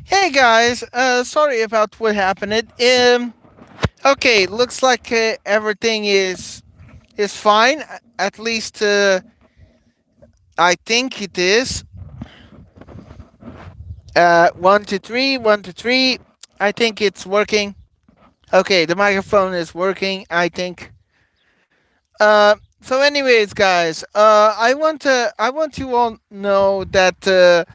Hey guys, sorry about what happened. Okay, looks like everything is fine. At least I think it is. 1 2 3, 1 2 3. I think it's working. Okay, the microphone is working. I think. So, anyways, guys, I want you all know that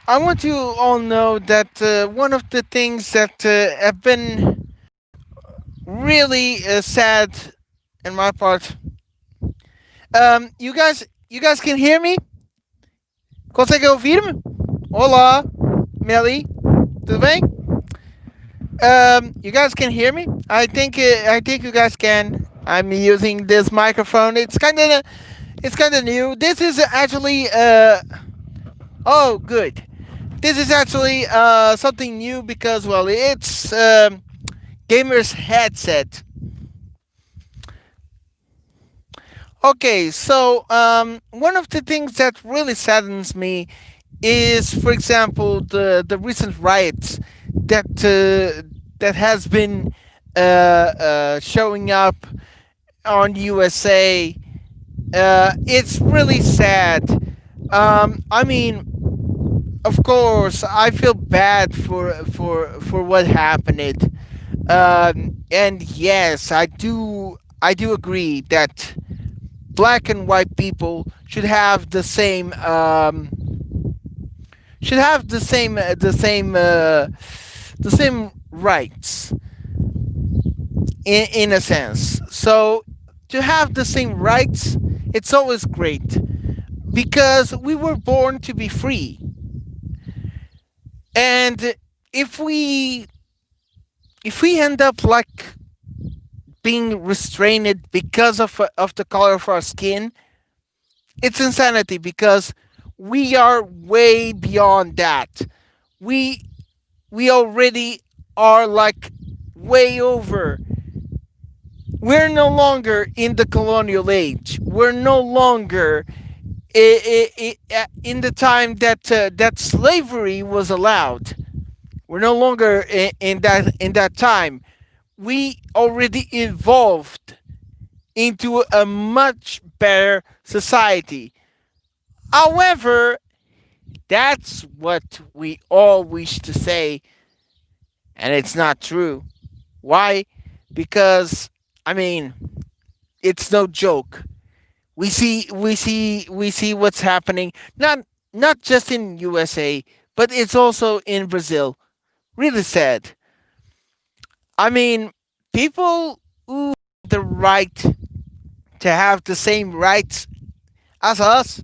I want you all know that one of the things that have been really sad in my part. You guys can hear me? Consegue ouvir-me? Olá, Melly, tudo bem? You guys can hear me? I think you guys can. I'm using this microphone. It's kind of new. This is actually oh good. This is actually something new because well it's gamer's headset. Okay, so one of the things that really saddens me is, for example, the recent riots that has been showing up on USA. It's really sad. I mean, of course, I feel bad for what happened. And yes, I do agree that black and white people should have the same rights in a sense. So to have the same rights, it's always great because we were born to be free. And if we if we end up like being restrained because of the color of our skin, it's insanity because we are way beyond that. We we already are like way over. We're no longer in the colonial age. We're no longer in the time that slavery was allowed. We're no longer in that time. We already evolved into a much better society. However, that's what we all wish to say, and it's not true. Why? Because I mean, it's no joke. We see what's happening not just in USA, but it's also in Brazil. Really sad. I mean, people who have the right to have the same rights as us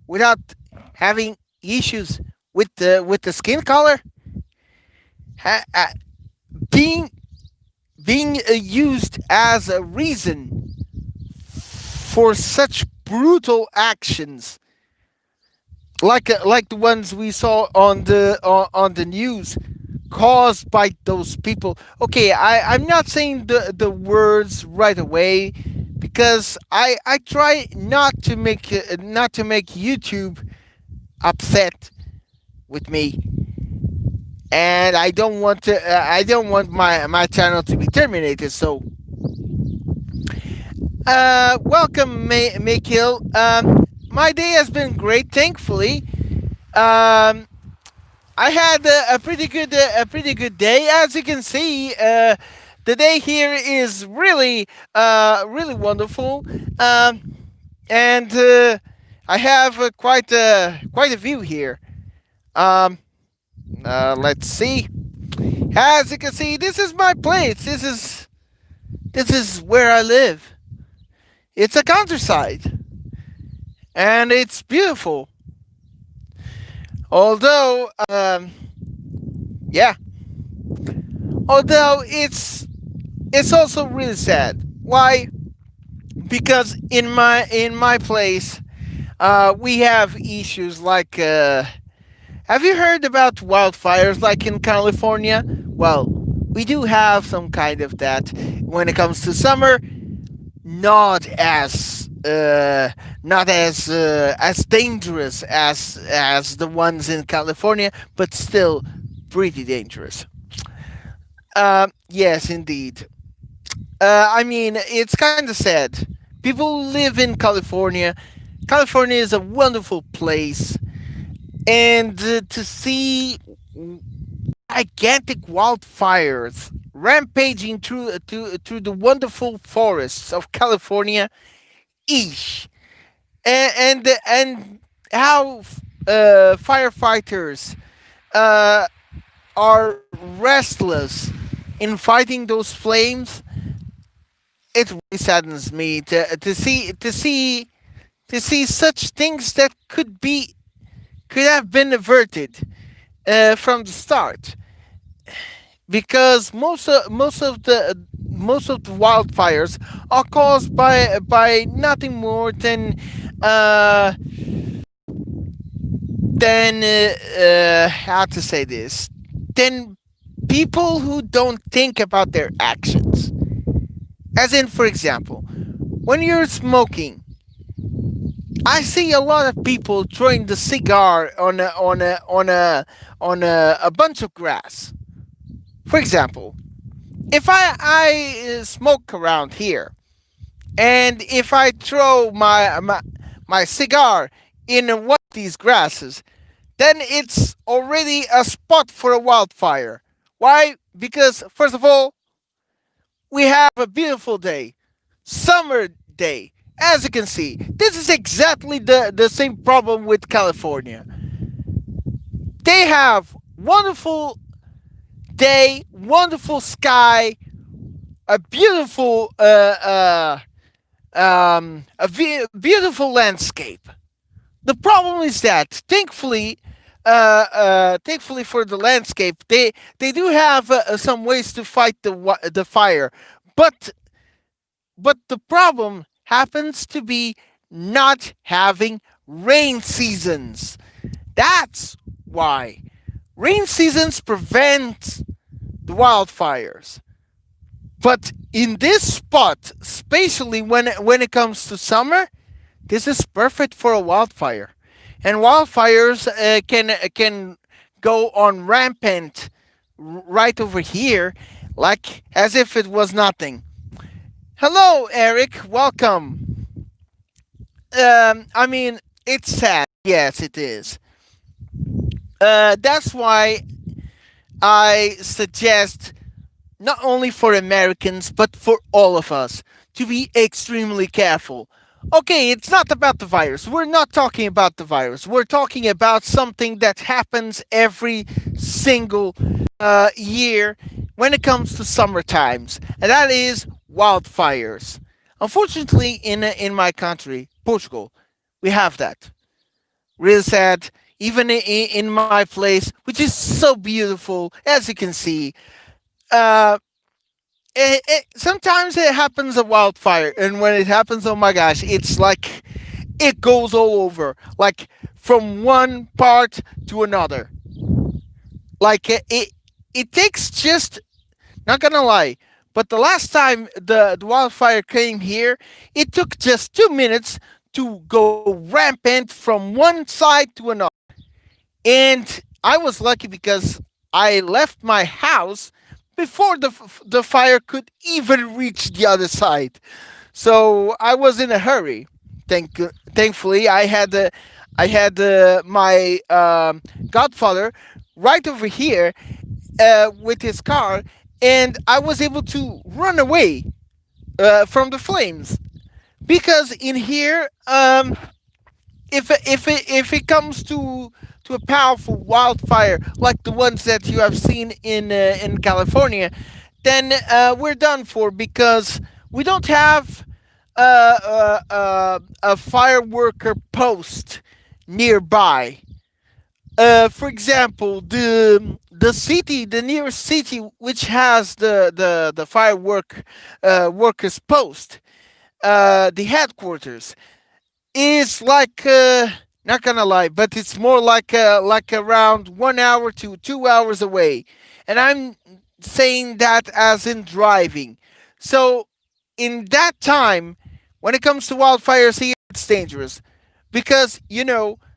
without having issues with the skin color, ha- uh, being being used as a reason for such brutal actions like the ones we saw on the news caused by those people. Okay, I'm not saying the words right away because I try not to make YouTube upset with me, and I don't want my channel to be terminated. So welcome, Maykill. My day has been great, thankfully. Um, I had a pretty good day. As you can see, the day here is really wonderful, and I have quite a view here. Um, let's see. As you can see, this is my place. This is where I live. It's a countryside, and it's beautiful. Although, yeah. Although it's also really sad. Why? Because in my place, we have issues like. Have you heard about wildfires like in California? Well, we do have some kind of that when it comes to summer. Not as not as dangerous as the ones in California, but still pretty dangerous. Yes, indeed. I mean, it's kind of sad. People live in California. California is a wonderful place, and to see gigantic wildfires rampaging through the wonderful forests of California, eesh, and how firefighters uh, are restless in fighting those flames. It really saddens me to see such things that could have been averted from the start, because most of the wildfires are caused by nothing more uh, than how to say this, than people who don't think about their actions. As in, for example, when you're smoking, I see a lot of people throwing the cigar on a bunch of grass. For example, if I smoke around here, and if I throw my cigar in one of these grasses, then it's already a spot for a wildfire. Why? Because first of all, we have a beautiful day, summer day. As you can see, this is exactly the same problem with California. They have wonderful day, wonderful sky, a beautiful beautiful landscape. The problem is that, thankfully for the landscape, they do have some ways to fight the fire, but the problem happens to be not having rain seasons. That's why rain seasons prevent the wildfires. But in this spot, especially when it comes to summer, this is perfect for a wildfire, and wildfires can go on rampant right over here, like as if it was nothing. Hello, Eric. Welcome. I mean, it's sad. Yes, it is. That's why I suggest, not only for Americans, but for all of us, to be extremely careful. Okay, it's not about the virus. We're not talking about the virus. We're talking about something that happens every single year when it comes to summer times, and that is wildfires. Unfortunately, in my country, Portugal, we have that. Really sad. Even in my place, which is so beautiful, as you can see, uh, sometimes it happens a wildfire, and when it happens, oh my gosh, it's like it goes all over, like from one part to another. Like it takes just, not gonna lie, but the last time the wildfire came here, it took just 2 minutes to go rampant from one side to another. And I was lucky because I left my house before the fire could even reach the other side. So I was in a hurry. Thankfully, I had my godfather right over here with his car, and I was able to run away from the flames. Because in here, if it comes to a powerful wildfire like the ones that you have seen in California, then we're done for, because we don't have a fireworker post nearby. For example, the nearest city which has the firework workers post, the headquarters, is like, not gonna lie, but it's more like around 1 hour to 2 hours away, and I'm saying that as in driving. So in that time, when it comes to wildfires here, it's dangerous because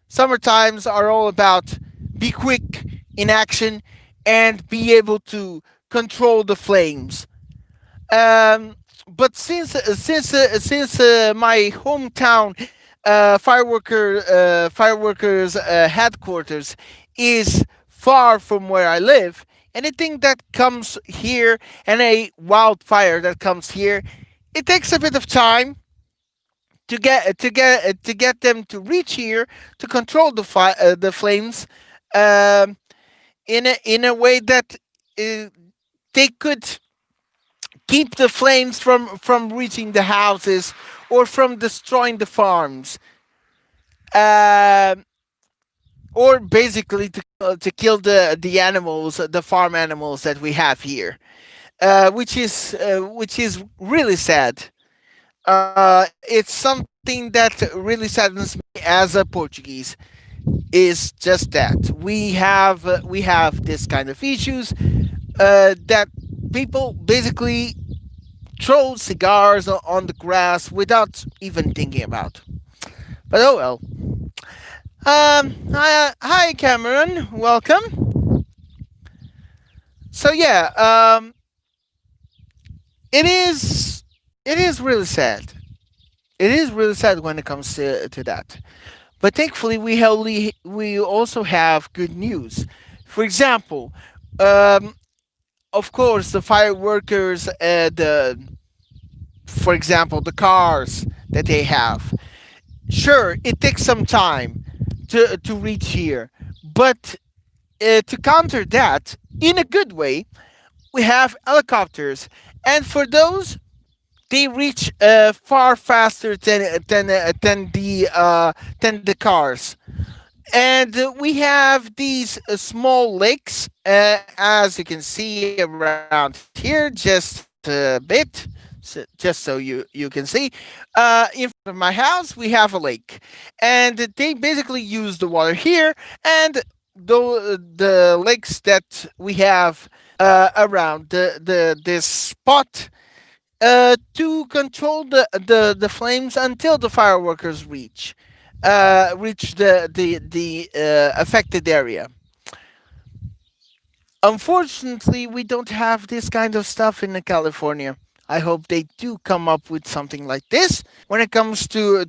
summer times are all about be quick in action and be able to control the flames. But since my hometown fireworkers headquarters is far from where I live, anything that comes here and a wildfire that comes here, it takes a bit of time to get them to reach here to control the flames, um, in a way that uh, they could keep the flames from reaching the houses or from destroying the farms, um, or basically to kill the animals, the farm animals that we have here, which is really sad. It's something that really saddens me as a Portuguese. Is just that we have this kind of issues, that people basically throw cigars on the grass without even thinking about. But oh well. Hi, Cameron. Welcome. So yeah, it is it is really sad. It is really sad when it comes to that. But thankfully, we also have good news. For example, um, of course, the fireworkers, for example, the cars that they have. Sure, it takes some time to reach here, but to counter that in a good way, we have helicopters, and for those they reach far faster than the cars. And we have these small lakes, as you can see around here, just a bit, just so you can see. In front of my house, we have a lake, and they basically use the water here, and the lakes that we have around this spot, to control the flames until the fireworkers reach the affected area. Unfortunately, we don't have this kind of stuff in California. I hope they do come up with something like this when it comes to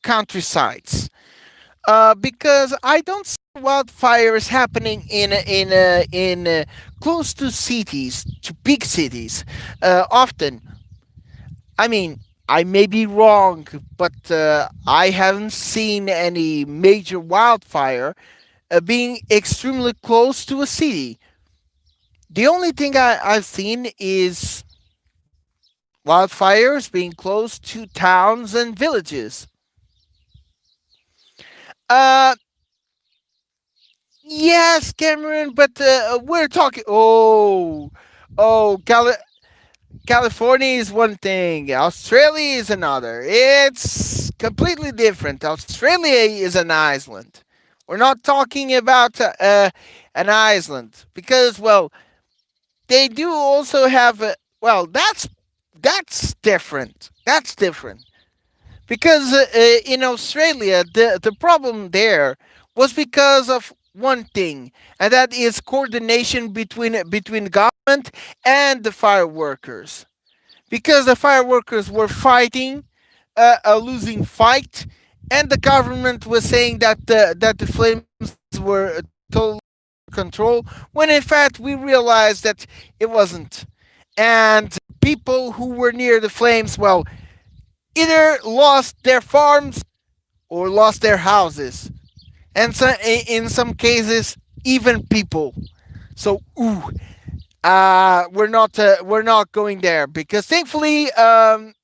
countrysides, because I don't see wildfires happening in close to cities, to big cities, often. I mean, I may be wrong, but I haven't seen any major wildfire being extremely close to a city. The only thing I've seen is wildfires being close to towns and villages. Uh, yes, Cameron, but we're talking. Oh, California is one thing, Australia is another. It's completely different. Australia is an island. We're not talking about an island because, well, they do also have. Well, that's different. That's different because in Australia, the problem there was because of one thing, and that is coordination between government and the fire workers, because the fireworkers were fighting a losing fight, and the government was saying that the flames were totally under control, when in fact we realized that it wasn't. And people who were near the flames, well, either lost their farms or lost their houses, and so, in some cases, even people. So, we're not going there because thankfully,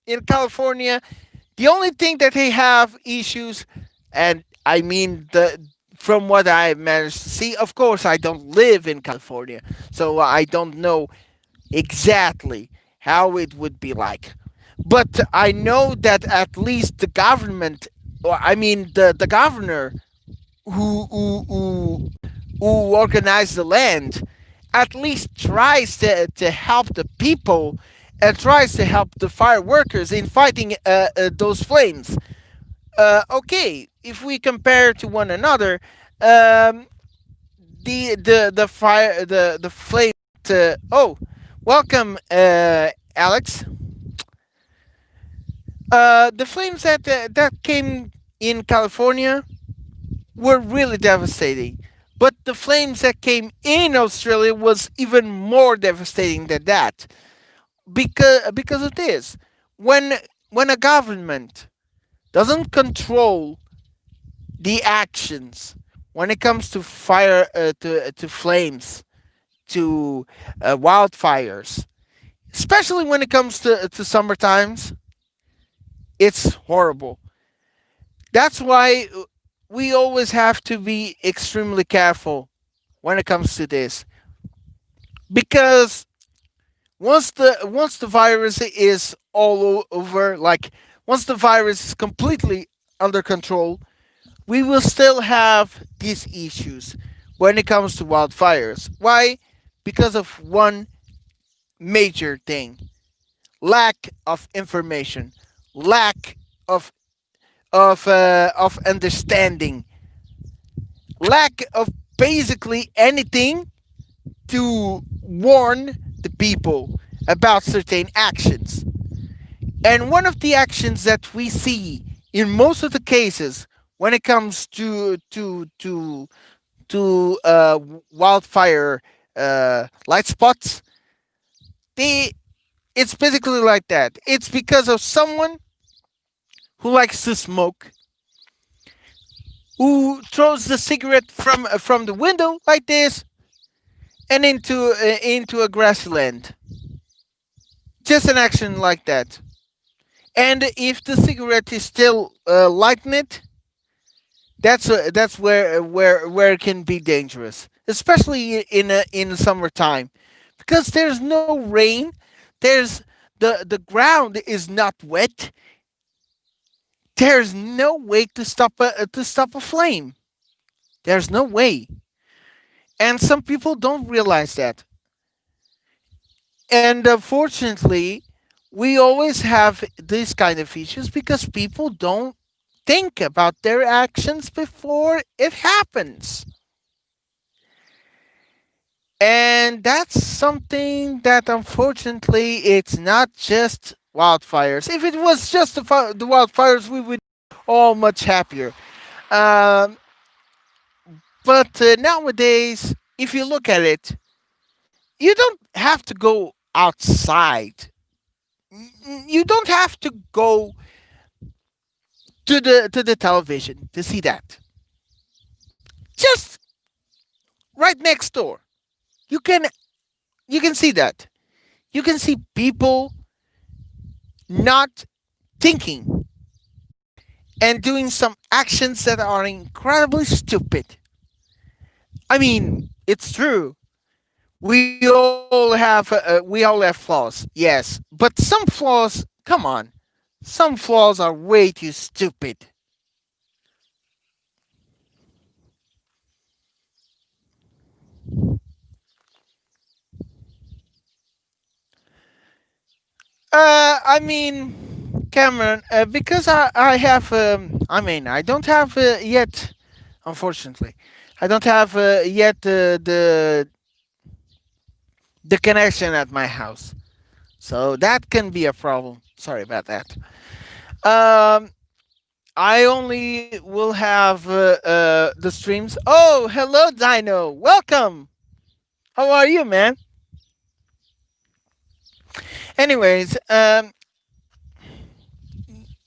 in California, the only thing that they have issues, and I mean from what I managed to see. Of course, I don't live in California, so I don't know exactly how it would be like. But I know that at least the government, or I mean the governor who organized the land, at least tries to help the people and tries to help the fire workers in fighting those flames. Okay, if we compare to one another, um, the fire the flame. Oh, welcome, Alex. The flames that came in California were really devastating, but the flames that came in Australia was even more devastating than that. Because of this, when when a government doesn't control the actions when it comes to fire to flames to wildfires, especially when it comes to summer times, it's horrible. That's why we always have to be extremely careful when it comes to this, because once the virus is over, like once the virus is completely under control, we will still have these issues when it comes to wildfires. Why? Because of one major thing: lack of information, lack of of understanding, lack of basically anything to warn the people about certain actions. And one of the actions that we see in most of the cases when it comes to wildfire light spots, they it's basically like that. It's because of someone who likes to smoke, who throws the cigarette from the window like this and into a grassland. Just an action like that. And if the cigarette is still lighting it, that's where it can be dangerous, especially in summertime, because there's no rain. There's the ground is not wet. There's no way to stop a flame. There's no way, and some people don't realize that. And unfortunately, we always have these kind of issues because people don't think about their actions before it happens. And that's something that unfortunately it's not just wildfires. If it was just the wildfires, we would be all much happier. Um, but nowadays, if you look at it, you don't have to go outside. You don't have to go to the television to see that. Just right next door, you can you can see that. You can see people not thinking and doing some actions that are incredibly stupid. I mean, it's true. We all have flaws, yes, but some flaws, come on, some flaws are way too stupid. I mean, Cameron, because I have, I mean, I don't have yet, unfortunately, I don't have yet the connection at my house, so that can be a problem. Sorry about that. Um, I only will have the streams. Oh, hello, Dino. Welcome. How are you, man? Anyways,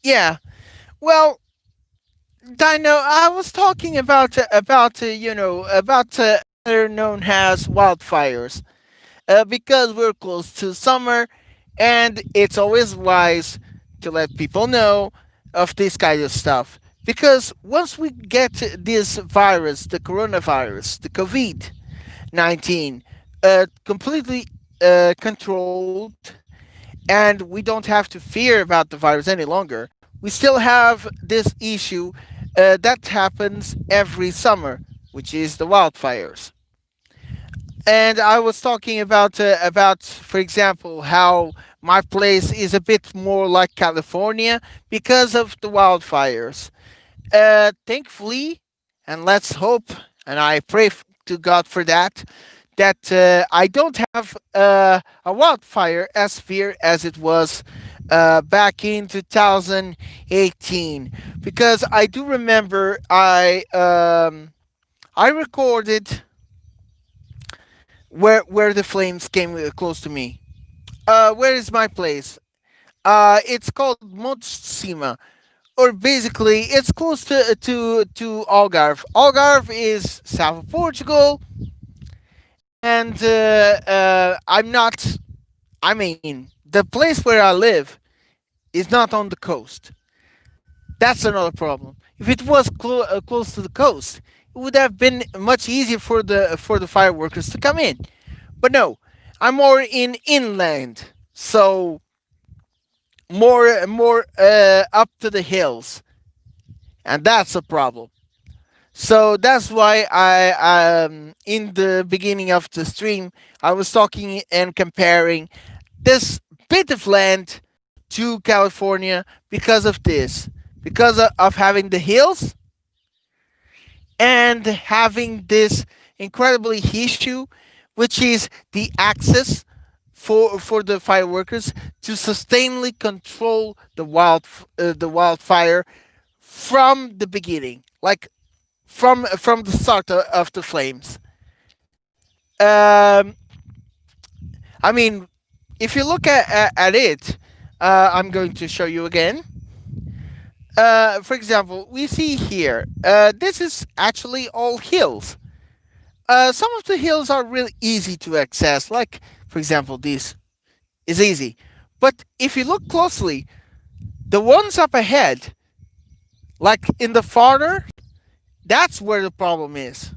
yeah. Well, Dino, I was talking about other known as wildfires, because we're close to summer, and it's always wise to let people know of this kind of stuff. Because once we get this virus, the coronavirus, the COVID 19, completely controlled, and we don't have to fear about the virus any longer, we still have this issue that happens every summer, which is the wildfires. And I was talking about, for example, how my place is a bit more like California because of the wildfires. Thankfully, and let's hope, and I pray to God for that, that I don't have a wildfire as severe as it was back in 2018, because I do remember I recorded where the flames came close to me. Where is my place? It's called Montesima, or basically it's close to Algarve. Algarve is south of Portugal, and I'm not. I mean, the place where I live is not on the coast. That's another problem. If it was close to the coast, it would have been much easier for the fireworkers to come in. But no, I'm more in inland, so more up to the hills, and that's a problem. So that's why in the beginning of the stream, I was talking and comparing this bit of land to California because of this, because of having the hills and having this incredibly issue, which is the access for the fireworkers to sustainably control the wildfire from the beginning, like from the start of the flames. Um, I mean, if you look at it, I'm going to show you again. For example, we see here, this is actually all hills. Some of the hills are really easy to access, like, for example, this is easy. But if you look closely, the ones up ahead, like in the farther, that's where the problem is.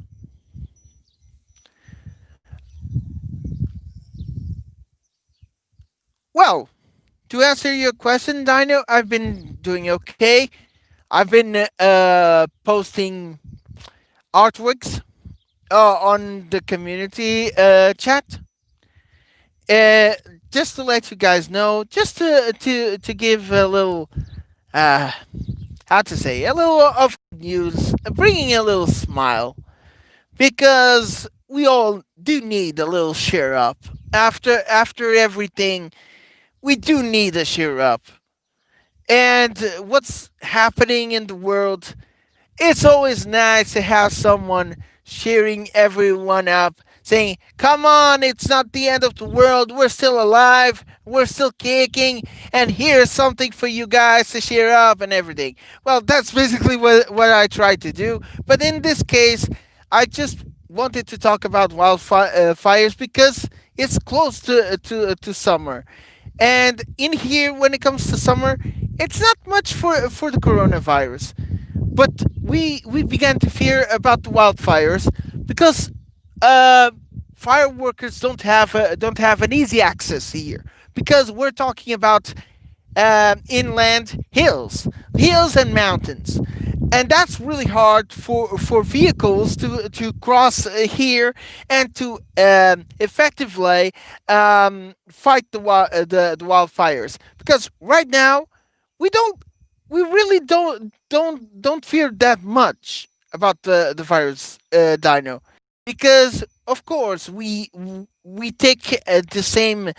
Well, to answer your question, Dino, I've been doing okay. I've been posting artworks on the community chat. Uh, just to let you guys know, just to give a little, uh, how to say, a little of news, bringing a little smile, because we all do need a little cheer up after everything. We do need a cheer up, and what's happening in the world, it's always nice to have someone cheering everyone up, saying, "Come on, it's not the end of the world. We're still alive. We're still kicking. And here's something for you guys to cheer up and everything." Well, that's basically what I tried to do. But in this case, I just wanted to talk about wildfires because it's close to summer. And in here, when it comes to summer, it's not much for the coronavirus, but we began to fear about the wildfires because uh, fireworkers don't have an easy access here, because we're talking about inland hills and mountains, and that's really hard for vehicles to cross here and to effectively fight the wildfires, because right now we don't we really don't fear that much about the virus, Dino, because of course we take the same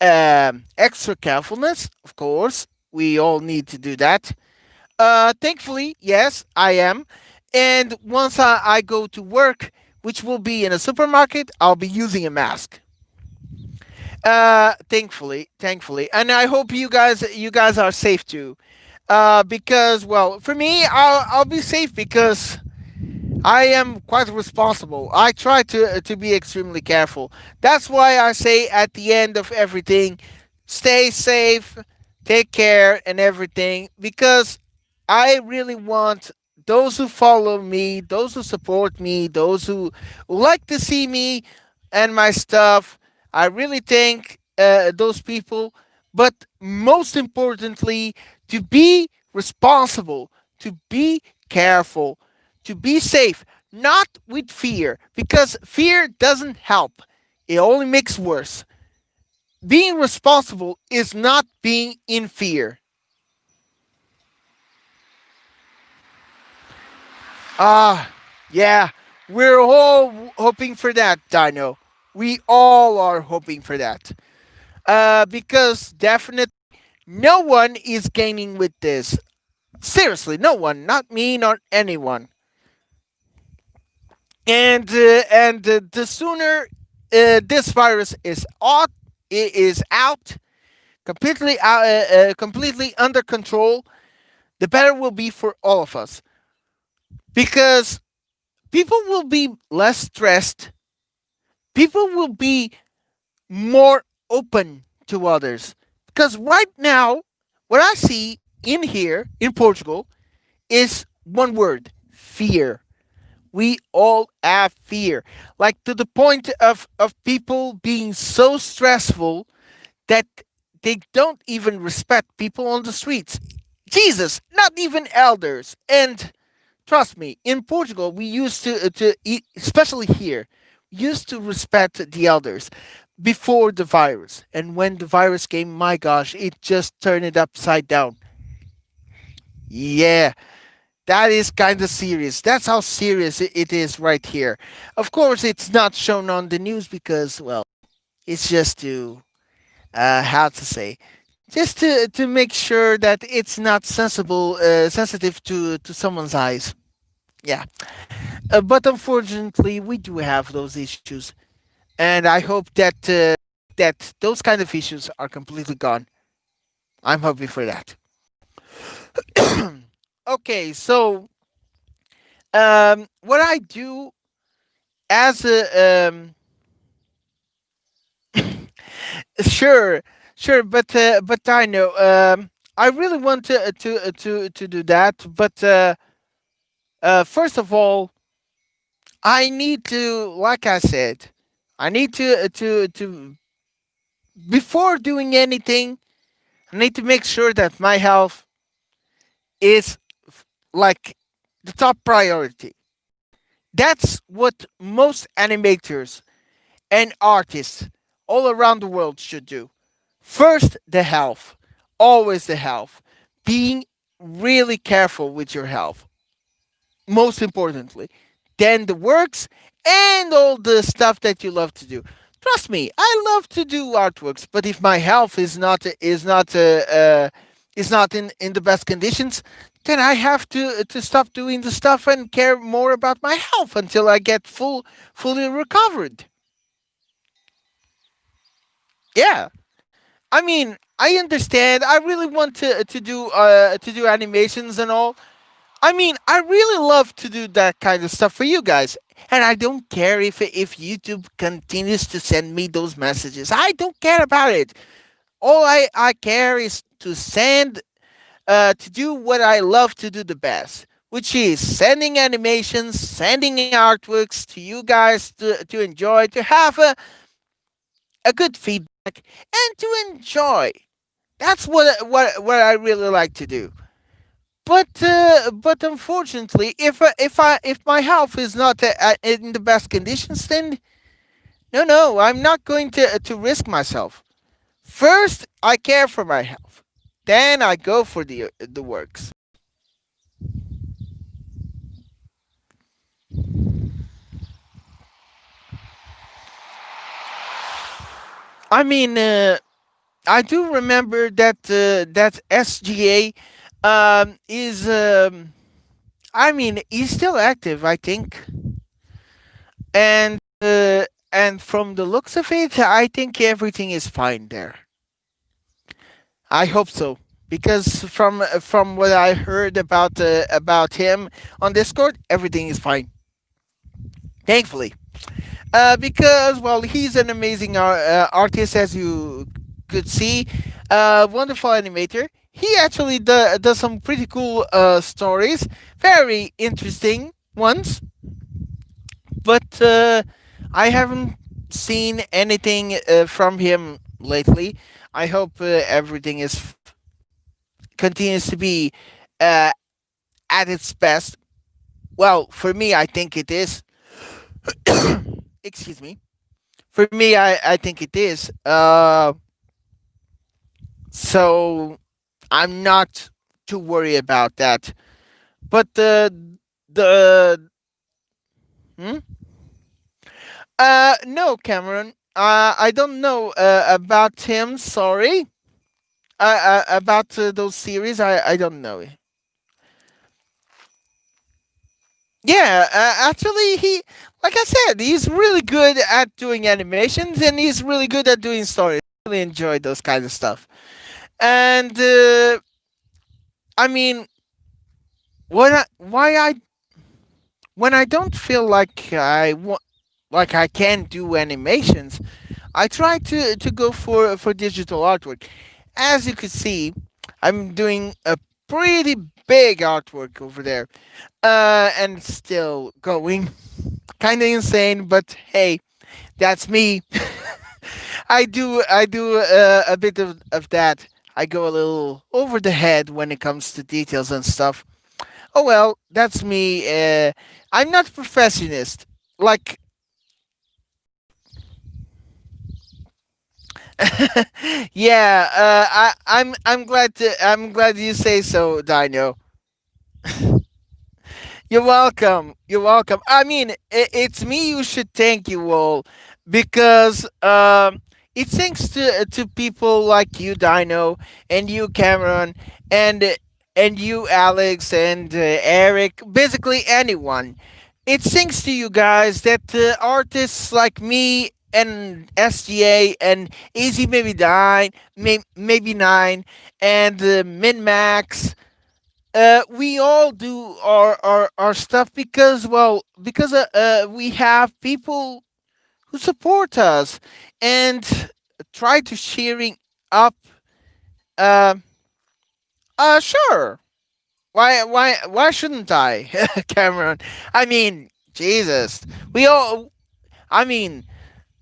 extra carefulness. Of course, we all need to do that. Thankfully, yes, I am. And once I go to work, which will be in a supermarket, I'll be using a mask. Thankfully, and I hope you guys are safe too. Because, well, for me, I'll be safe because I am quite responsible. I try to be extremely careful. That's why I say at the end of everything, stay safe, take care, and everything. Because I really want those who follow me, those who support me, those who like to see me and my stuff. I really thank those people. But most importantly, to be responsible, to be careful, to be safe, not with fear, because fear doesn't help. It only makes worse. Being responsible is not being in fear. Ah, yeah, we're all hoping for that, Dino. We all are hoping for that. Because definitely no one is gaining with this. Seriously, no one, not me, not anyone. And the sooner this virus is out, completely under control, the better will be for all of us. Because people will be less stressed. People will be more open to others. Because right now, what I see in here in Portugal is one word: fear. We all have fear, like to the point of people being so stressful that they don't even respect people on the streets. Jesus, not even elders. And trust me, in Portugal, we used to eat, especially here, used to respect the elders before the virus. And when the virus came, my gosh, it just turned it upside down. Yeah, that is kind of serious. That's how serious it is right here. Of course, it's not shown on the news because, well, it's just to, how to say, just to make sure that it's not sensitive to someone's eyes. Yeah. But unfortunately, we do have those issues, and I hope that those kind of issues are completely gone. I'm hoping for that. Okay, so what I do as a sure, sure, but I know I really want to do that, but first of all, I need to, like I said, I need to before doing anything, I need to make sure that my health is like the top priority. That's what most animators and artists all around the world should do. First, the health. Always the health. Being really careful with your health. Most importantly. Then the works and all the stuff that you love to do. Trust me, I love to do artworks, but if my health is not in the best conditions, then I have to stop doing the stuff and care more about my health until I get fully recovered. Yeah, I mean, I understand. I really want to do animations and all. I mean, I really love to do that kind of stuff for you guys. And I don't care if YouTube continues to send me those messages. I don't care about it. All I care is to send to do what I love to do the best, which is sending animations, sending artworks to you guys to enjoy, to have a good feedback, and to enjoy. That's what I really like to do. But unfortunately, if my health is not in the best conditions, then no, I'm not going to risk myself. First, I care for my health. Then I go for the works. I mean, I do remember that SGA is I mean, he's still active, I think, and and from the looks of it, I think everything is fine there. I hope so, because from what I heard about him on Discord, everything is fine. Thankfully, because well, he's an amazing artist, as you could see, wonderful animator. He actually does some pretty cool stories, very interesting ones. But I haven't seen anything from him lately. I hope everything is continues to be uh, at its best. Well, for me, I think it is. Excuse me. For me, I think it is. So I'm not too worried about that. But The hmm? No, Cameron. I don't know about him. Sorry. About those series, I don't know. Yeah, actually, like I said, he's really good at doing animations and he's really good at doing stories. I really enjoy those kinds of stuff. And I mean, why I when I don't feel like like I can do animations, I try to go for digital artwork. As you can see, I'm doing a pretty big artwork over there, and still going. Kind of insane, but hey, that's me. I do a bit of that. I go a little over the head when it comes to details and stuff. Oh well, that's me. I'm not a perfectionist. Like, yeah. I'm glad you say so, Dino. You're welcome. You're welcome. I mean, it's me you should thank you all because it's thanks to people like you, Dino, and you, Cameron, and you, Alex, and Eric. Basically, anyone. It's thanks to you guys that artists like me and SGA and Easy Maybe Nine, maybe Nine, and Min Max, we all do our stuff because because we have people who support us and try to cheering up. uh, sure, why shouldn't I? Cameron, I mean, Jesus, we all, I mean,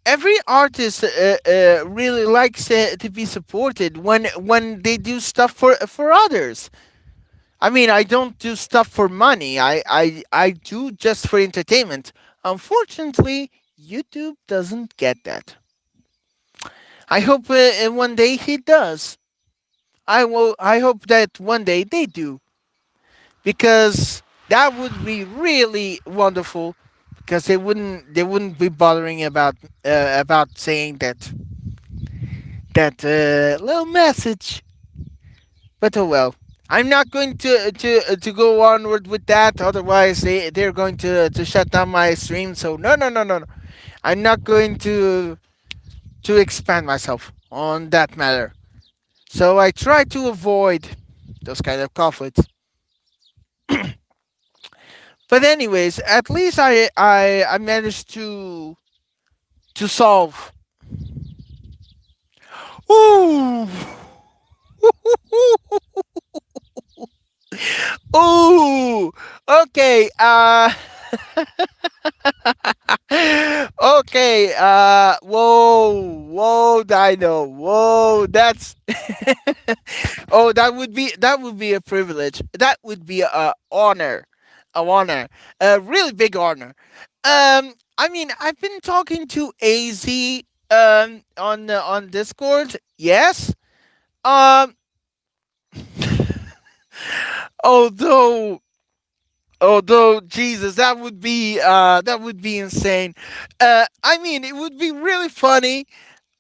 every artist really likes to be supported when they do stuff for others. I mean, I don't do stuff for money. I do just for entertainment. Unfortunately, YouTube doesn't get that. I hope one day he does. I hope that one day they do because that would be really wonderful. Because they wouldn't be bothering about saying that little message. But oh well. I'm not going to go onward with that. Otherwise, they're going to shut down my stream. So no. I'm not going to expand myself on that matter. So I try to avoid those kind of conflicts. But anyways, at least I managed to solve. Ooh. Ooh. Okay. Okay. Whoa, Dino. Whoa. That's. Oh, that would be a privilege. That would be a honor, a really big honor. I mean, I've been talking to Az on Discord. Yes. Um. Although although Jesus, that would be insane. I mean, it would be really funny,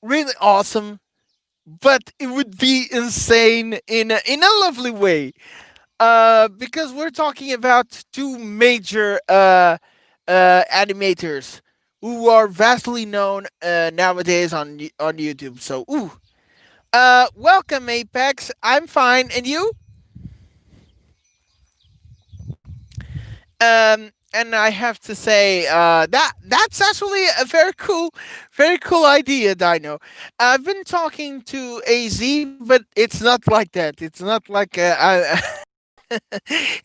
really awesome, but it would be insane in a lovely way. Because we're talking about two major animators who are vastly known nowadays on YouTube. So, ooh, welcome Apex. I'm fine, and you? And I have to say that's actually a very cool idea, Dino. I've been talking to Az, but it's not like that. It's not like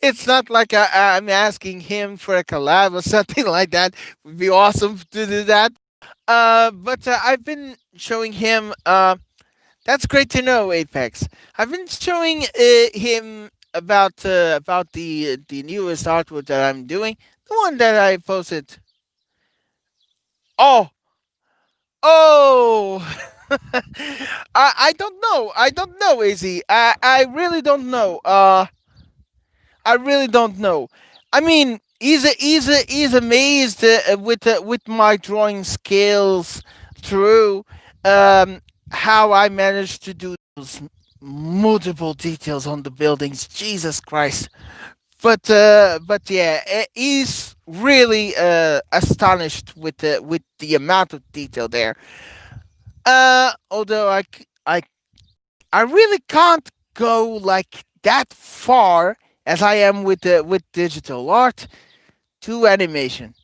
it's not like I'm asking him for a collab or something like that. Would be awesome to do that. But I've been showing him. That's great to know, Apex. I've been showing him about the newest artwork that I'm doing, the one that I posted. Oh, oh. I don't know. I don't know, Az. I really don't know. I really don't know. I mean, he's amazed with my drawing skills through how I managed to do those multiple details on the buildings. Jesus Christ! But yeah, he's really astonished with the amount of detail there. Although I really can't go like that far as I am with digital art to animation.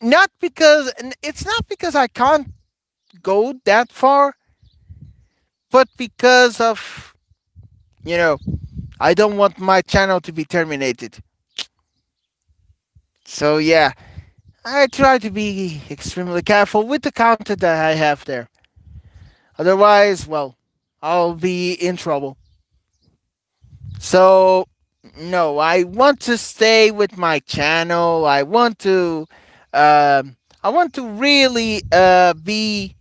Not because it's not because I can't go that far, but because of you know I don't want my channel to be terminated. So yeah, I try to be extremely careful with the content that I have there. Otherwise, well, I'll be in trouble. So no, I want to stay with my channel. I want to really be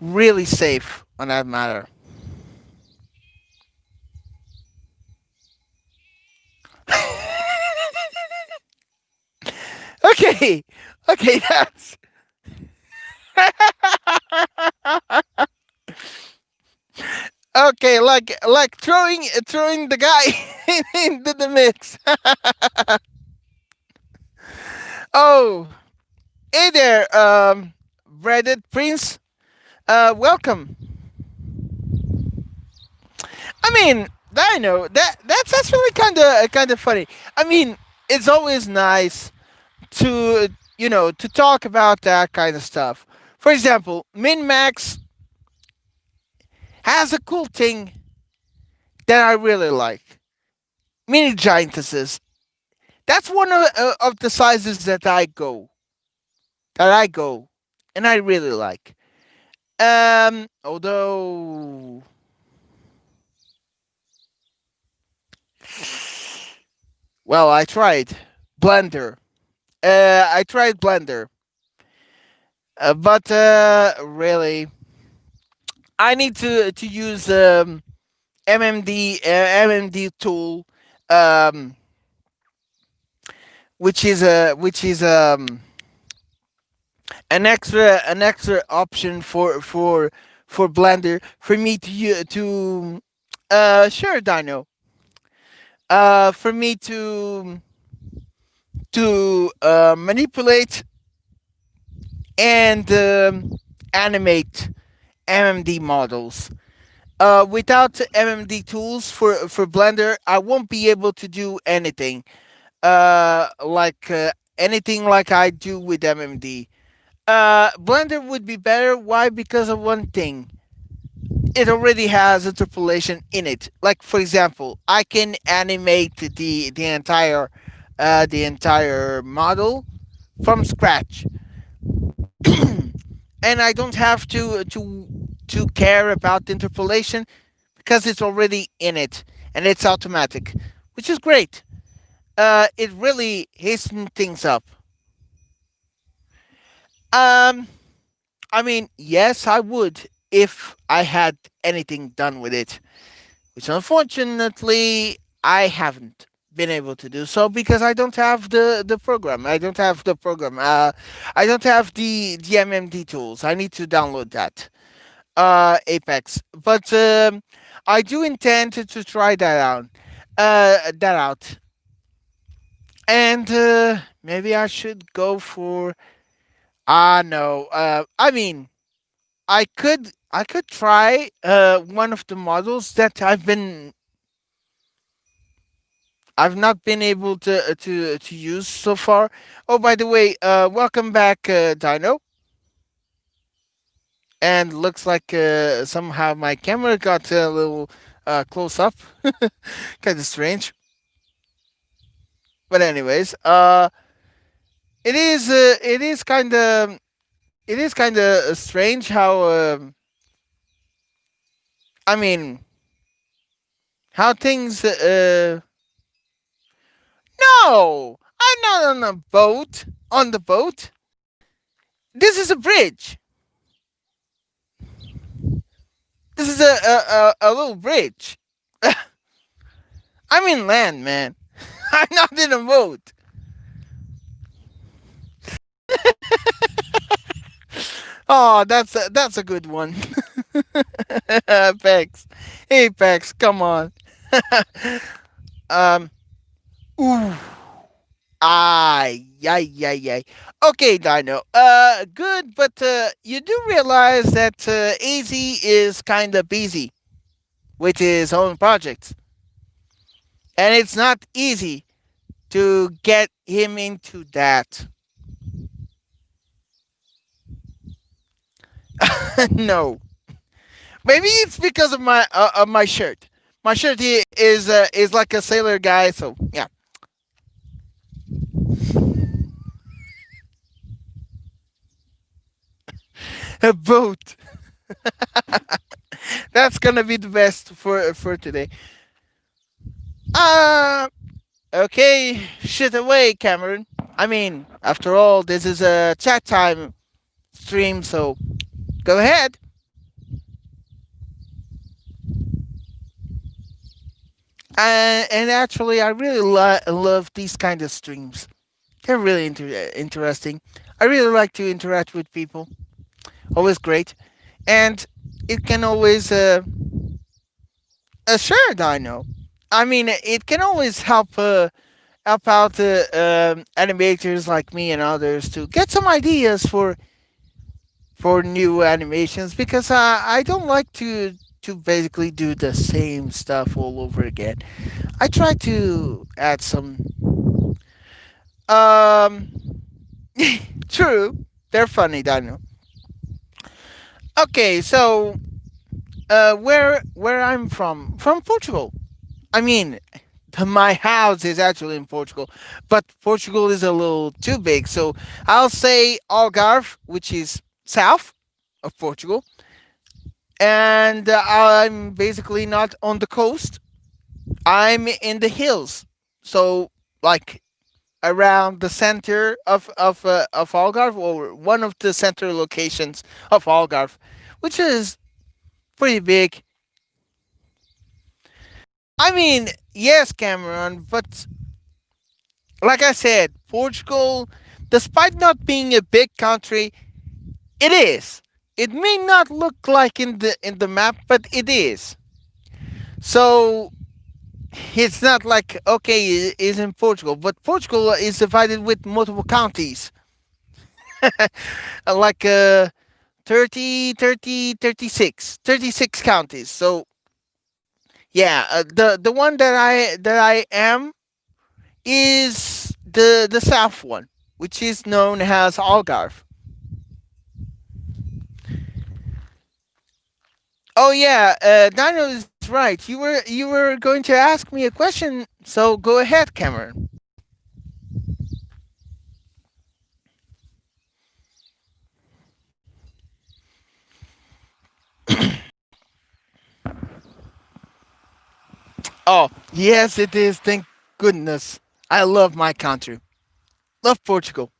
really safe on that matter. Okay, okay, that's okay. Like throwing the guy into the mix. Oh, hey there, Reddit Prince. Welcome. I mean, I know that's actually kind of funny. I mean, it's always nice to to talk about that kind of stuff. For example, Min Max has a cool thing that I really like. Mini giantesses. That's one of the sizes that I go, and I really like. Although, well, I tried Blender. I tried Blender, but really, I need to use MMD tool, um, which is an extra option for Blender for me to sure Dino for me to manipulate and animate MMD models. Without MMD tools for Blender, I won't be able to do anything. Like anything like I do with MMD. Blender would be better. Why? Because of one thing. It already has interpolation in it. Like for example, I can animate the entire model from scratch, and I don't have to care about interpolation because it's already in it and it's automatic, which is great. It really hastens things up. Um, I mean, yes, I would if I had anything done with it, which unfortunately I haven't been able to do so because I don't have the program. I don't have the program. I don't have the MMD tools. I need to download that. Apex, but I do intend to try that out. That out, and maybe I should go for. Ah no. I mean, I could try one of the models that I've not been able to use so far. Oh, by the way, welcome back, Dino. And looks like somehow my camera got a little close up, kind of strange. But anyways, it is kind of strange how I mean how things. No, I'm not on a boat. On the boat, this is a bridge. This is a little bridge. I'm in land, man. I'm not in a mood. Oh, that's a good one. Pex. Hey, Pex, come on. um. Ooh. Ay, ay, ay, ay. Okay, Dino. Good, but you do realize that AZ is kind of busy with his own projects, and it's not easy to get him into that. No, maybe it's because of my shirt. My shirt is like a sailor guy, so yeah. A boat. That's gonna be the best for today. Uh okay, shit away, Cameron. I mean, after all, this is a chat time stream, so go ahead. And actually, I really love these kind of streams. They're really interesting. I really like to interact with people. Always great, and it can always sure, I know. I mean, it can always help out animators like me and others to get some ideas for new animations because I don't like to basically do the same stuff all over again. I try to add some um true. They're funny, Dino. Okay, so where I'm from Portugal. I mean, my house is actually in Portugal, but Portugal is a little too big, so I'll say Algarve, which is south of Portugal, and I'm basically not on the coast. I'm in the hills, so like around the center of Algarve, or one of the center locations of Algarve, which is pretty big. I mean, yes, Cameron, but like I said, Portugal, despite not being a big country, it is. It may not look like in the map, but it is. So it's not like okay, it is in Portugal, but Portugal is divided with multiple counties, like 30, 30, 36 counties. So yeah, the one that I am is the south one, which is known as Algarve. Oh yeah, Daniel is right. You were going to ask me a question, so go ahead, Cameron. Oh yes, it is. Thank goodness. I love my country. Love Portugal.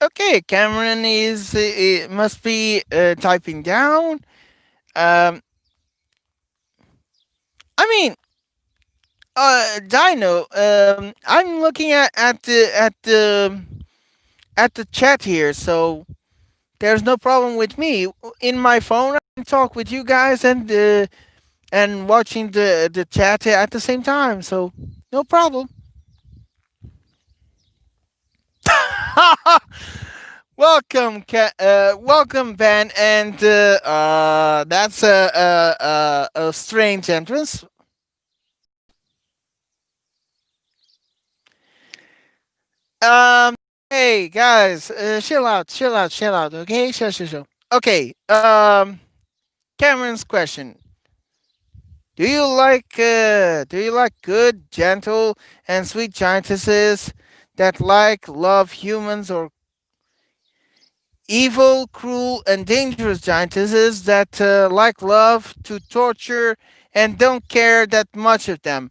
Okay, Cameron is must be typing down. Um, I mean, Dino. I'm looking at the chat here, so there's no problem with me. In my phone, I can talk with you guys and watching the chat at the same time, so no problem. Welcome, Ben, and that's a strange entrance. Um, hey guys, chill out, chill out, chill out. Okay, chill, chill, chill. Okay. Cameron's question: Do you like good, gentle, and sweet giantesses that like, love humans, or evil, cruel, and dangerous giantesses that like, love to torture and don't care that much of them.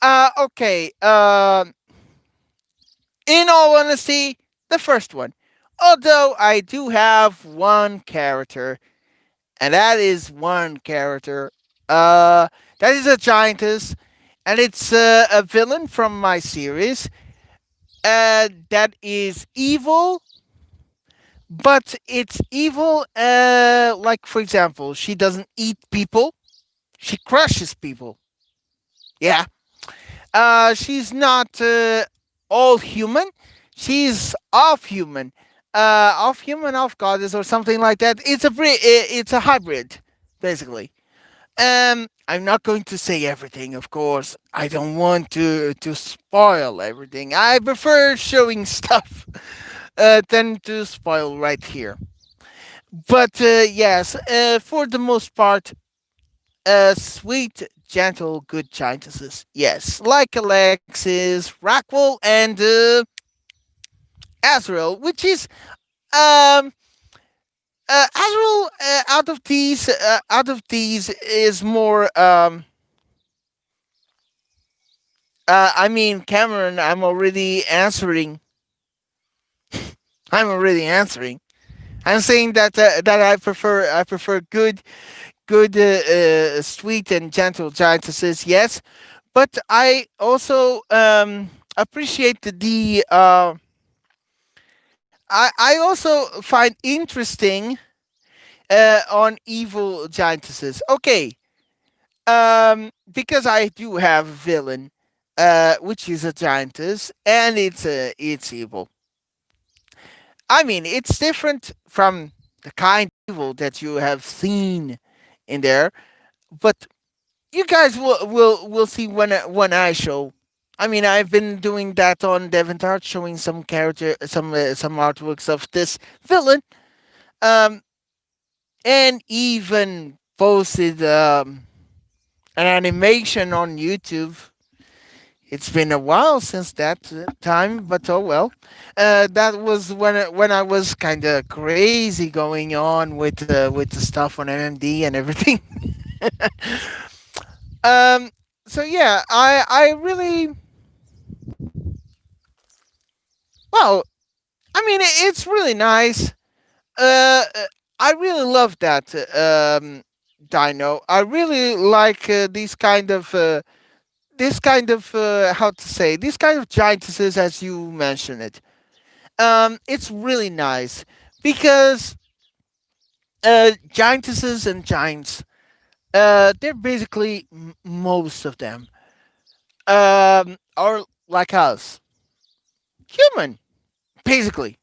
Okay. In all honesty, the first one. Although I do have one character, and that is one character. Uh, that is a giantess, and it's a villain from my series. That is evil, but it's evil. Like, for example, she doesn't eat people; she crushes people. Yeah. She's not all human. She's half human, half human, half goddess, or something like that. It's a hybrid, basically. I'm not going to say everything, of course. I don't want to spoil everything. I prefer showing stuff than to spoil right here. But yes, for the most part, sweet, gentle, good giantesses. Yes, like Alexis, Rockwell, and Azrael, which is um Azrael out of these is more I mean, Cameron, I'm already answering. I'm saying that that I prefer good, sweet and gentle giantesses. Yes, but I also appreciate I also find interesting on evil giantesses. Okay, because I do have a villain, which is a giantess, and it's evil. I mean, it's different from the kind of evil that you have seen in there, but you guys will see when I show. I mean, I've been doing that on DeviantArt, showing some artworks of this villain, um, and even posted an animation on YouTube. It's been a while since that time, but oh well. That was when I was kind of crazy going on with the stuff on MMD and everything. um, so yeah, I really well. I mean, it's really nice. I really love that dino. I really like this kind of how to say these kind of giantesses as you mentioned it. It's really nice because giantesses and giants, they're basically most of them are like us, human, basically.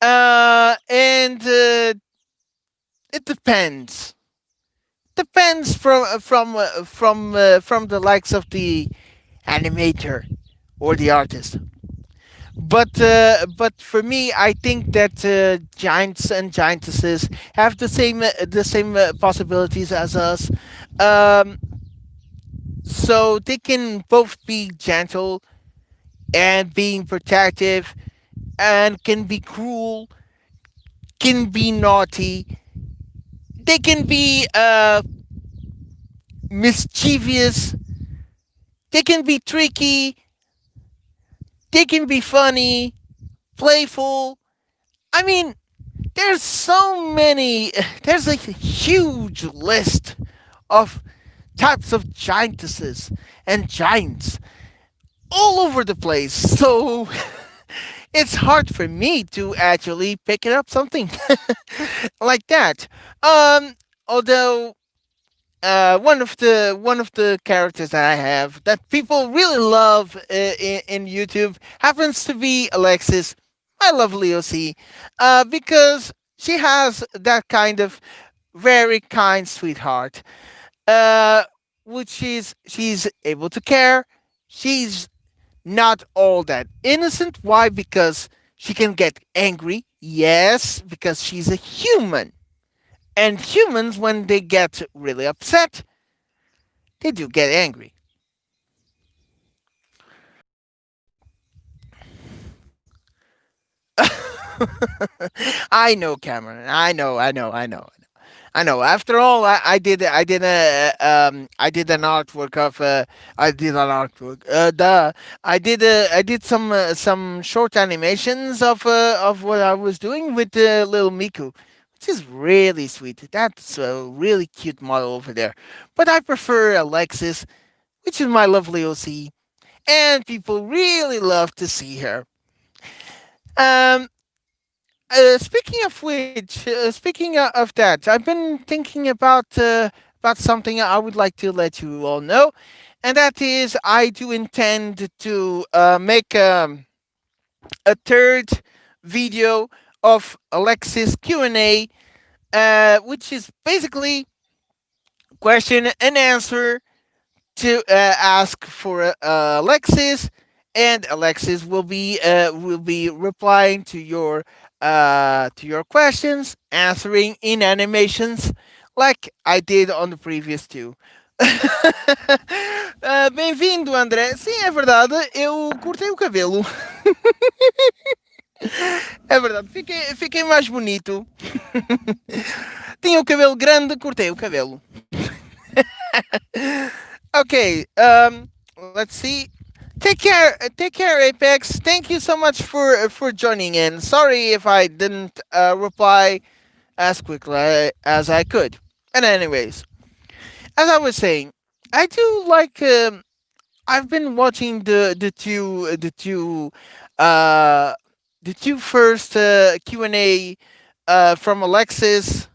And it depends from the likes of the animator or the artist. But for me, I think that giants and giantesses have the same possibilities as us. Um, so they can both be gentle and being protective, and can be cruel, can be naughty. They can be mischievous. They can be tricky. They can be funny, playful. I mean, there's so many. There's a huge list of types of giantesses and giants all over the place. So it's hard for me to actually pick it up something like that. Although one of the characters that I have that people really love in YouTube happens to be Alexis, my lovely OC, because she has that kind of very kind sweetheart, uh, which is she's able to care. She's not all that innocent. Why? Because she can get angry. Yes, because she's a human. And humans, when they get really upset, they do get angry. I know, Cameron. I know. I know. I know. I know. After all, I did an artwork of I did an artwork. I did some short animations of what I was doing with little Miku, which is really sweet. That's a really cute model over there. But I prefer Alexis, which is my lovely OC, and people really love to see her. Um, Speaking of which, speaking of that, I've been thinking about something I would like to let you all know, and that is I do intend to make a third video of Alexis Q&A, which is basically question and answer to ask for Alexis, and Alexis will be replying to your questions, answering in animations, like I did on the previous two. Bem-vindo, André. Sim, é verdade, eu cortei o cabelo. É verdade, fiquei mais bonito. Tinha o cabelo grande, cortei o cabelo. Okay, let's see. Take care, Apex. Thank you so much for joining in. Sorry if I didn't reply as quickly as I could. And anyways, as I was saying, I do like. I've been watching uh the two first Q&A from Alexis,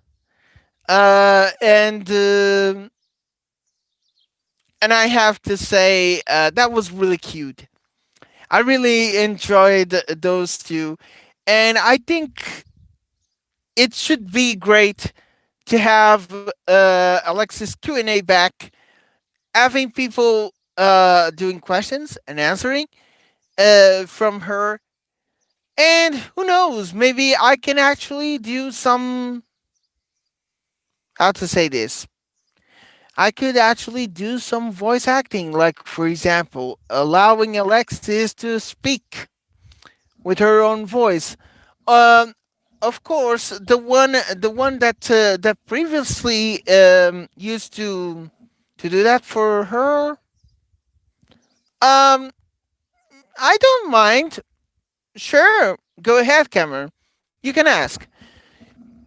and I have to say that was really cute. I really enjoyed those two, and I think it should be great to have Alexis Q&A back, having people doing questions and answering from her, and who knows, maybe I can actually do some, how to say this, I could actually do some voice acting, like for example, allowing Alexis to speak with her own voice. Um, of course, the one that that previously used to do that for her. I don't mind. Sure, go ahead, Cameron. You can ask.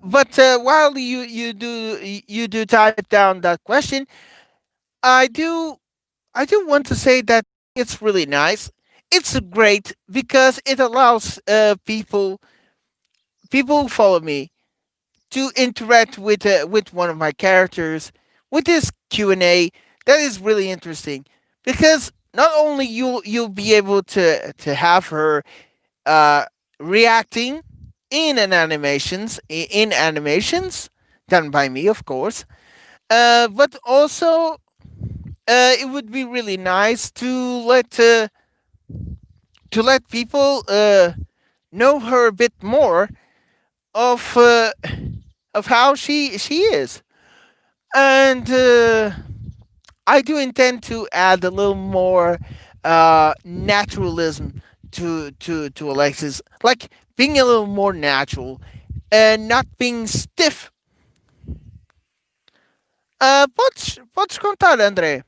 But while you do type down that question, I do I do want to say that it's really nice. It's great because it allows people who follow me to interact with one of my characters with this Q&A. That is really interesting because not only you'll be able to have her uh, reacting in animations done by me, of course, but also it would be really nice to let people know her a bit more of how she is, and I do intend to add a little more naturalism to Alexis, like being a little more natural and not being stiff. Podes contar, André.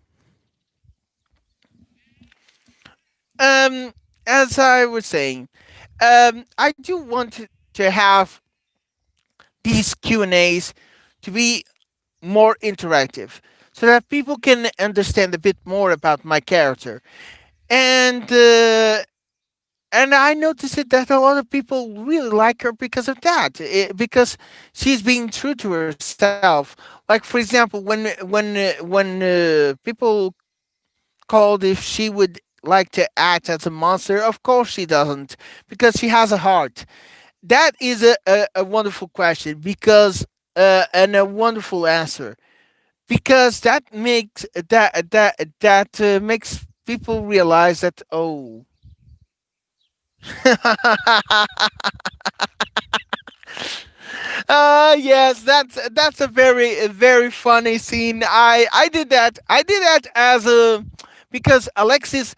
Um, as I was saying, I do want to have these Q and A's to be more interactive, so that people can understand a bit more about my character. And I noticed it that a lot of people really like her because of that, because she's being true to herself. Like for example, when people called if she would like to act as a monster, of course she doesn't, because she has a heart. That is a wonderful question, because and a wonderful answer, because that makes people realize that, oh. Yes, that's a very funny scene. I did that as a, because Alexis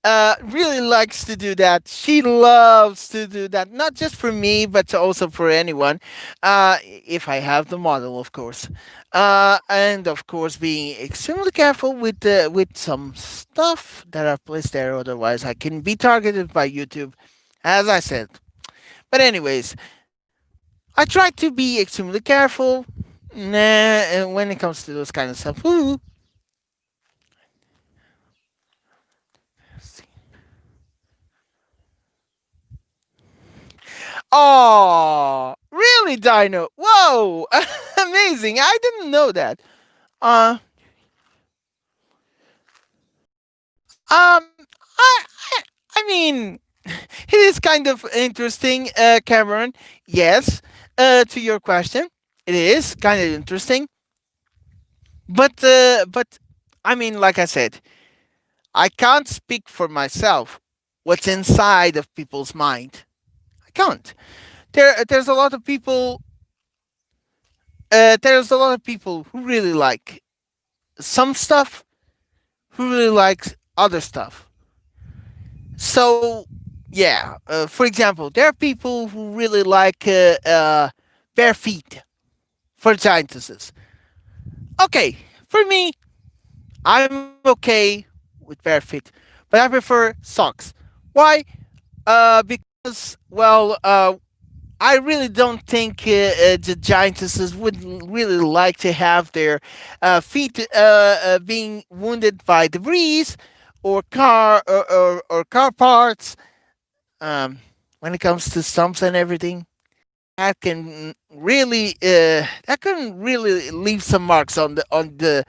really likes to do that. She loves to do that, not just for me, but also for anyone. If I have the model, of course. And of course, being extremely careful with some stuff that I've placed there. Otherwise, I can be targeted by YouTube, as I said. But anyways, I try to be extremely careful. When it comes to those kind of stuff. Ooh. Oh, really, Dino? Whoa, amazing! I didn't know that. Uh, I mean, it is kind of interesting, Cameron. Yes, to your question, it is kind of interesting. But I mean, like I said, I can't speak for myself. What's inside of people's mind? I can't. There's a lot of people. There's a lot of people who really like some stuff, who really likes other stuff. So, yeah, for example, there are people who really like bare feet for giantesses. Okay, for me, I'm okay with bare feet, but I prefer socks. Why? Because, well, I really don't think the giantesses would really like to have their feet being wounded by debris or car parts. Um, when it comes to stumps and everything, that can really leave some marks on the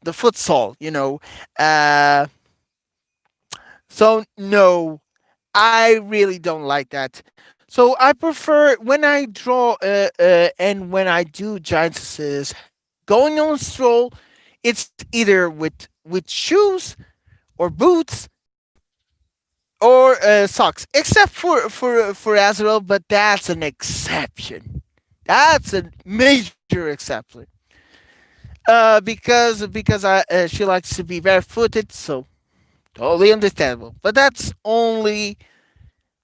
futsal. So no, I really don't like that. So I prefer when I draw and when I do giantesses going on a stroll, it's either with shoes or boots or socks, except for Azrael, but that's an exception. That's a major exception. Because she likes to be barefooted, so totally understandable. But that's only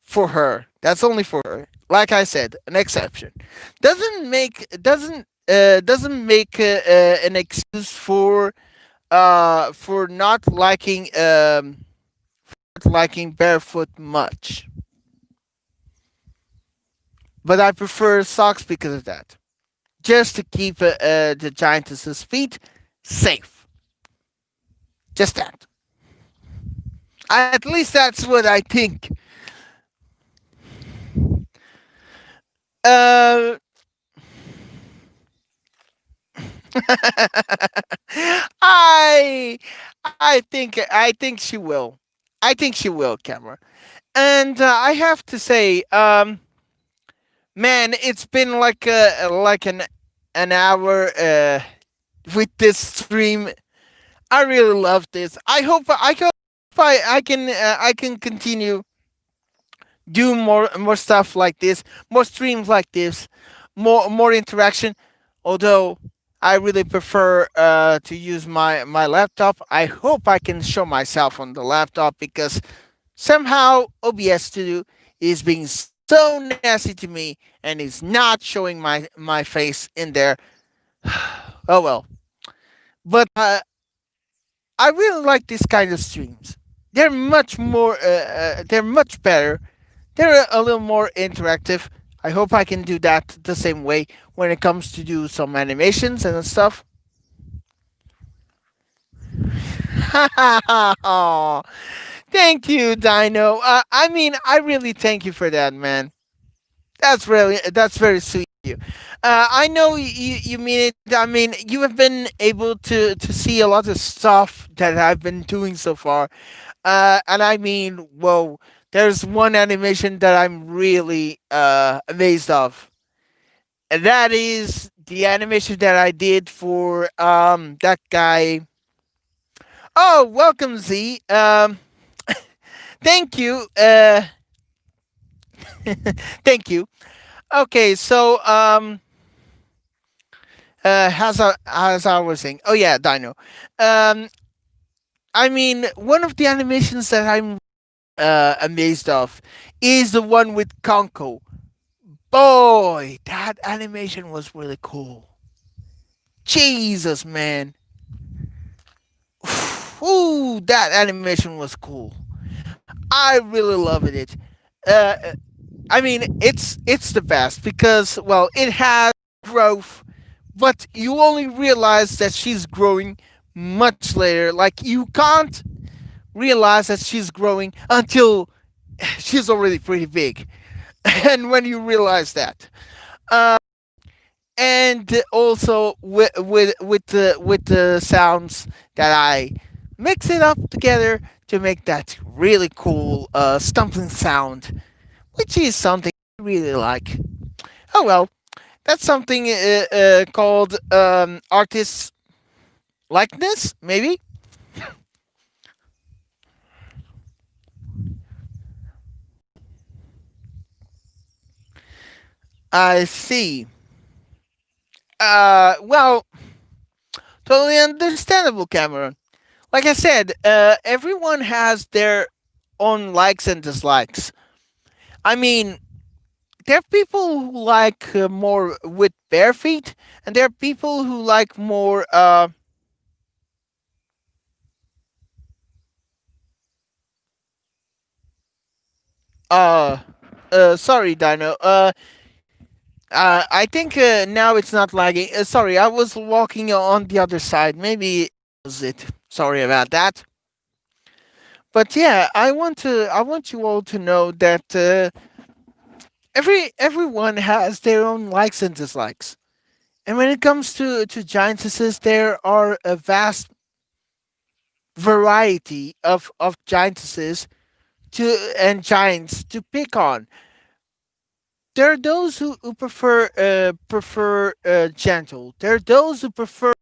for her. That's only for her. Like I said, an exception. Doesn't make an excuse for not liking barefoot much. But I prefer socks because of that. Just to keep the giantess's feet safe. Just that. At least that's what I think. Uh, I I think she will. I think she will, Cameron. And I have to say, man, it's been like an hour with this stream. I really love this. I can continue do more stuff like this, more streams like this, more interaction. Although I really prefer to use my laptop. I hope I can show myself on the laptop because somehow OBS Studio is being so nasty to me and is not showing my face in there. Oh well, but I really like this kind of streams. They're much better. They're a little more interactive. I hope I can do that the same way when it comes to do some animations and stuff. Aw, thank you, Dino. I mean, I really thank you for that, man. That's very sweet of you. I know you mean it. I mean, you have been able to see a lot of stuff that I've been doing so far. And I mean, whoa, there's one animation that I'm really amazed of. And that is the animation that I did for that guy. Oh, welcome Z. Thank you. Thank you. Okay, so as I was saying, oh yeah, Dino. Um, I mean, one of the animations that I'm amazed of is the one with Konko. Boy, that animation was really cool. Jesus, man. Ooh, that animation was cool. I really loved it. Uh, I mean, it's the best because well, it has growth, but you only realize that she's growing much later. Like you can't realize that she's growing until she's already pretty big, and when you realize that, uh, and also with the sounds that I mix it up together to make that really cool stumping sound, which is something I really like. Oh well, that's something called artist likeness, maybe. I see. Well, totally understandable, Cameron. Like I said, everyone has their own likes and dislikes. I mean, there are people who like more with bare feet, and there are people who like more. Uh, sorry, Dino. I think now it's not lagging. Sorry, I was walking on the other side. Maybe it was it. Sorry about that. But yeah, I want you all to know that everyone has their own likes and dislikes. And when it comes to giantesses, there are a vast variety of giantesses to and giants to pick on. There are those who prefer gentle. There are those who prefer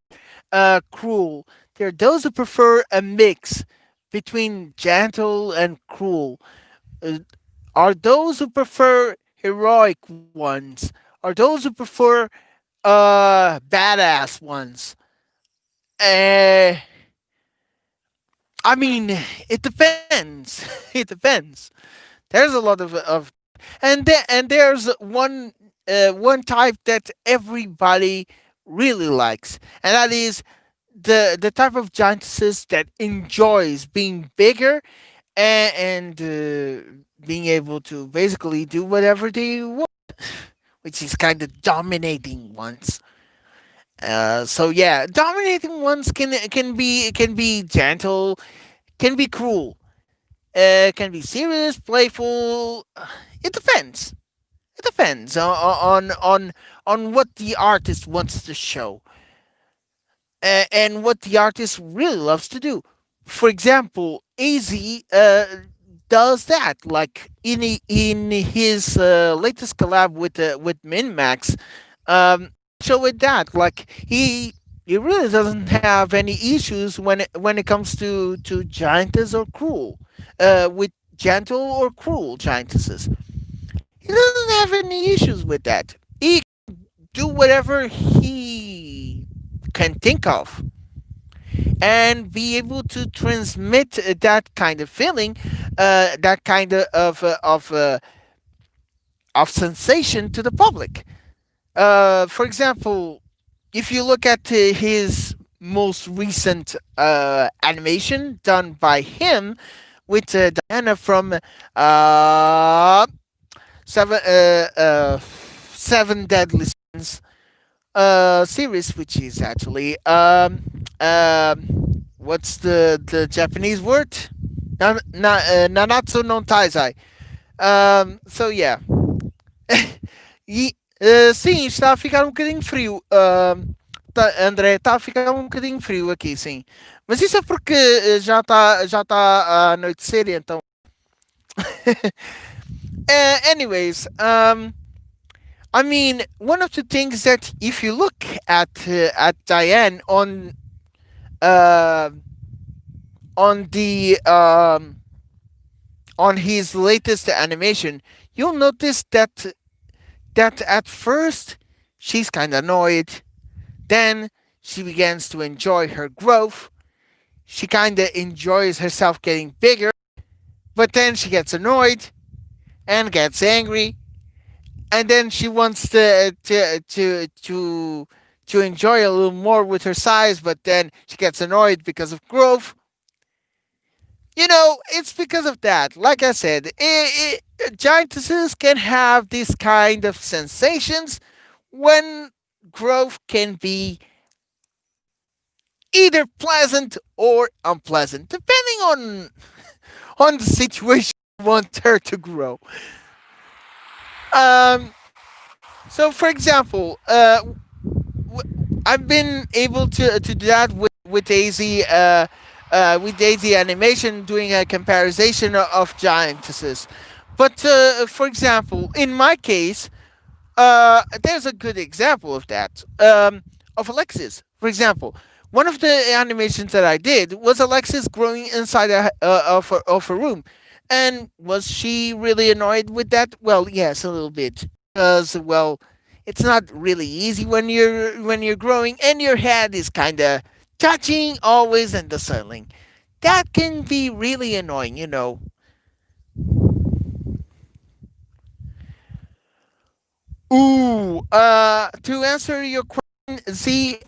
cruel. There are those who prefer a mix between gentle and cruel. Uh, are those who prefer heroic ones? Are those who prefer badass ones? Uh, I mean, it depends. It depends. There's a lot of and there's one type that everybody really likes, and that is the type of giantesses that enjoys being bigger and being able to basically do whatever they want, which is kind of dominating ones. So yeah, dominating ones can be gentle, can be cruel, can be serious, playful. It depends. It depends on what the artist wants to show and what the artist really loves to do. For example, AZ does that. Like in his latest collab with Minmax, show it that like he really doesn't have any issues when it comes to giantess or cruel, with gentle or cruel giantesses. He doesn't have any issues with that. He do whatever he can think of and be able to transmit that kind of feeling, that kind of sensation to the public. For example, if you look at his most recent animation done by him with Diana from uh, seven seven deadly sins series, which is actually what's the Japanese word? Nanatsu no Taizai. So yeah. Sim, está a ficar um bocadinho frio. André, está a ficar um bocadinho frio aqui, sim. Mas isso é porque já tá a anoitecer, então. Anyways, I mean, one of the things that if you look at Diane uh, on the on his latest animation, you'll notice that at first she's kind of annoyed, then she begins to enjoy her growth, she kind of enjoys herself getting bigger, but then she gets annoyed and gets angry, and then she wants to enjoy a little more with her size, but then she gets annoyed because of growth. It's because of that. Like I said, giantesses can have these kind of sensations when growth can be either pleasant or unpleasant, depending on the situation you want her to grow. Um, so, for example, I've been able to do that with Daisy. With Daisy Animation, doing a comparison of giantesses. But for example, in my case, there's a good example of that. Of Alexis, for example, one of the animations that I did was Alexis growing inside of a room, and was she really annoyed with that? Well, yes, a little bit, because well, it's not really easy when you're growing, and your head is kind of touching always and the ceiling. That can be really annoying. Ooh, to answer your question, Z,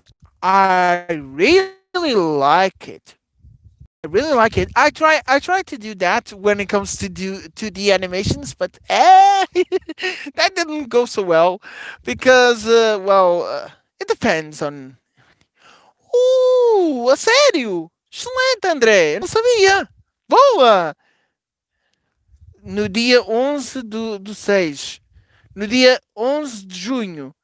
I really like it. I really like it. I try to do that when it comes to the animations, but that didn't go so well because it depends on. A sério? Excelente, André. Eu não sabia. Boa! No dia 11 do 6. No dia 11 de junho.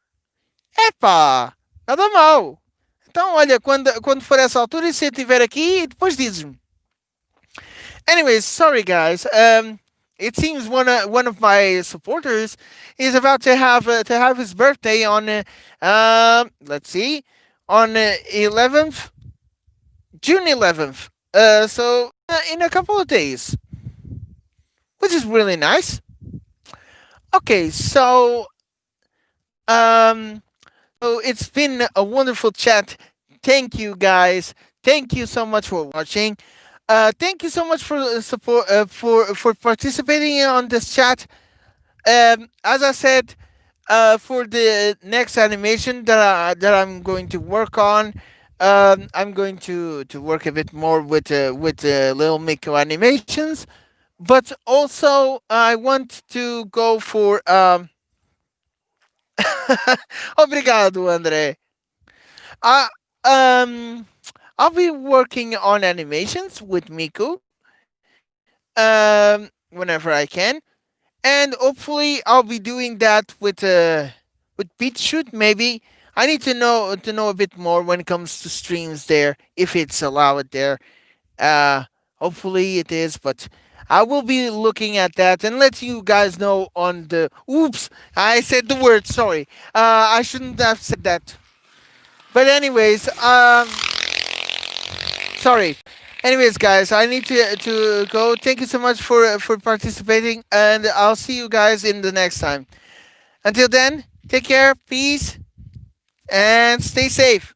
Epá! Nada mal. Então, olha, quando for essa altura e se eu estiver aqui, depois dizes-me. Anyways, sorry guys. It seems one of my supporters is about to have his birthday on let's see, on 11th June 11th. So in a couple of days, which is really nice. Okay, um, so it's been a wonderful chat. Thank you guys. Thank you so much for watching. Thank you so much for support for participating on this chat. As I said, for the next animation that I'm going to work on, I'm going to work a bit more with Little Miko animations, but also I want to go for Obrigado, André. I um I'll be working on animations with Miku whenever I can, and hopefully I'll be doing that with BeatShoot maybe. I need to know a bit more when it comes to streams there, if it's allowed there. Uh, Hopefully it is, but I will be looking at that and let you guys know on the. Oops, I said the word. Sorry, I shouldn't have said that. But anyways, sorry. Anyways, guys, I need to go. Thank you so much for participating, and I'll see you guys in the next time. Until then, take care, peace, and stay safe.